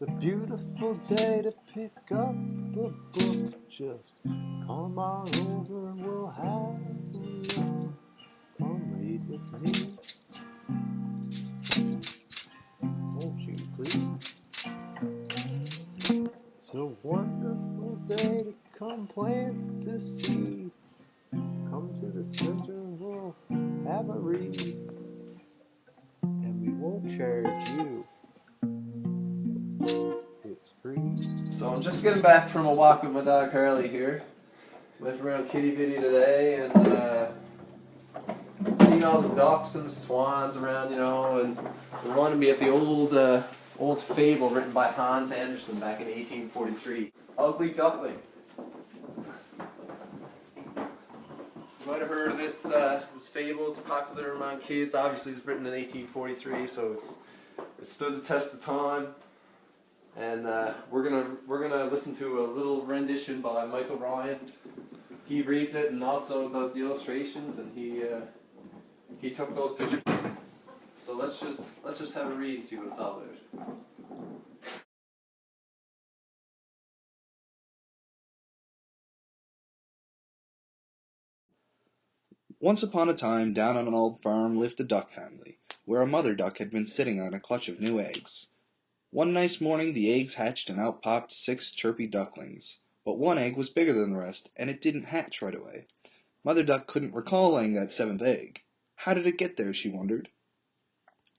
It's a beautiful day to pick up the book. Just come on over and we'll have a look. Come read with me, won't you please? It's a wonderful day to come plant the seed. Come to the center and we'll have a read. And we won't charge you. It's free. So I'm just getting back from a walk with my dog Harley here. Went around Kitty Bitty today and seen all the ducks and the swans around, and it reminded me of the old fable written by Hans Andersen back in 1843. Ugly Duckling. You might have heard of this fable. It's popular among kids. Obviously, it's written in 1843, so it stood the test of time. And we're gonna listen to a little rendition by Michael Ryan. He reads it and also does the illustrations, and he took those pictures. So let's just have a read and see what it's all about. Once upon a time, down on an old farm lived a duck family, where a mother duck had been sitting on a clutch of new eggs. One nice morning the eggs hatched and out popped 6 chirpy ducklings, but one egg was bigger than the rest, and it didn't hatch right away. Mother duck couldn't recall laying that 7th egg. How did it get there, she wondered.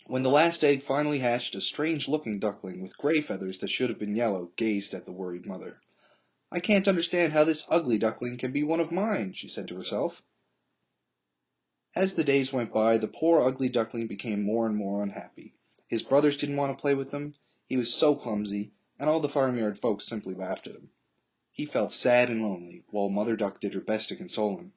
When the last egg finally hatched, a strange-looking duckling with gray feathers that should have been yellow gazed at the worried mother. "I can't understand how this ugly duckling can be one of mine," she said to herself. As the days went by, the poor ugly duckling became more and more unhappy. His brothers didn't want to play with him, he was so clumsy, and all the farmyard folks simply laughed at him. He felt sad and lonely, while Mother Duck did her best to console him.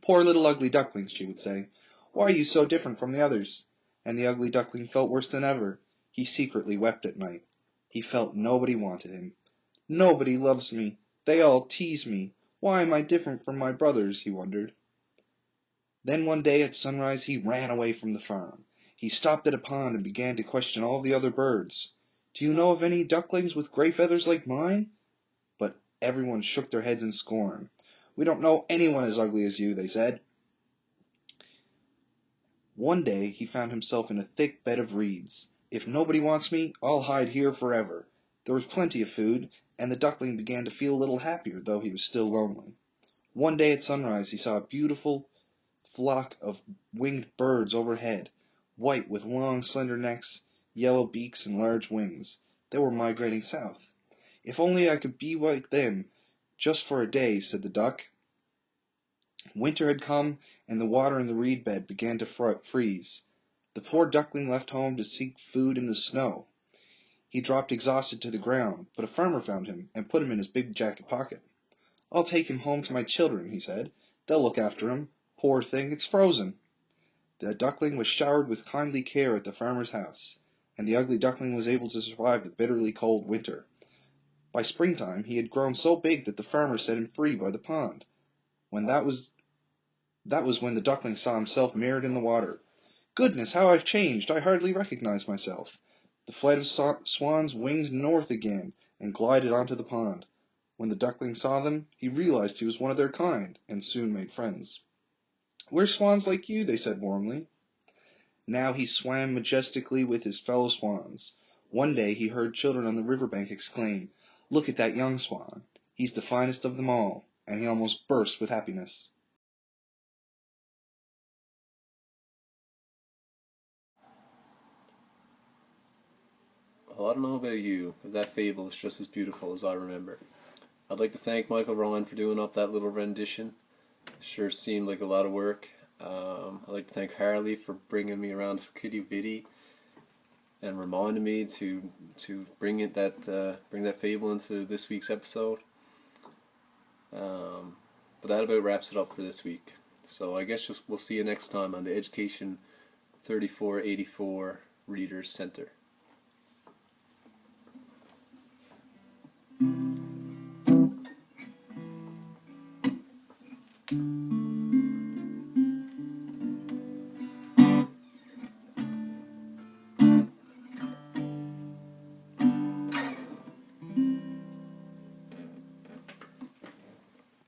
"Poor little ugly duckling," she would say, "why are you so different from the others?" And the ugly duckling felt worse than ever. He secretly wept at night. He felt nobody wanted him. "Nobody loves me. They all tease me. Why am I different from my brothers?" he wondered. Then one day at sunrise he ran away from the farm. He stopped at a pond and began to question all the other birds. "Do you know of any ducklings with gray feathers like mine?" But everyone shook their heads in scorn. "We don't know anyone as ugly as you," they said. One day he found himself in a thick bed of reeds. "If nobody wants me, I'll hide here forever." There was plenty of food, and the duckling began to feel a little happier, though he was still lonely. One day at sunrise he saw a beautiful flock of winged birds overhead, white with long slender necks, yellow beaks, and large wings. They were migrating south. "If only I could be like them, just for a day," said the duck. Winter had come, and the water in the reed bed began to freeze. The poor duckling left home to seek food in the snow. He dropped exhausted to the ground, but a farmer found him and put him in his big jacket pocket. "I'll take him home to my children," he said. "They'll look after him. Poor thing, it's frozen." The duckling was showered with kindly care at the farmer's house, and the ugly duckling was able to survive the bitterly cold winter. By springtime he had grown so big that the farmer set him free by the pond. That was when the duckling saw himself mirrored in the water. "Goodness, how I've changed! I hardly recognize myself." The flight of swans winged north again and glided onto the pond. When the duckling saw them, he realized he was one of their kind, and soon made friends. "We're swans like you," they said warmly. Now he swam majestically with his fellow swans. One day he heard children on the riverbank exclaim, "Look at that young swan. He's the finest of them all," and he almost burst with happiness. Well, I don't know about you, but that fable is just as beautiful as I remember. I'd like to thank Michael Ryan for doing up that little rendition. Sure seemed like a lot of work. I'd like to thank Harley for bringing me around to Kitty Bitty and reminding me to bring that fable into this week's episode. But that about wraps it up for this week. So I guess we'll see you next time on the Education 3484 Readers Center.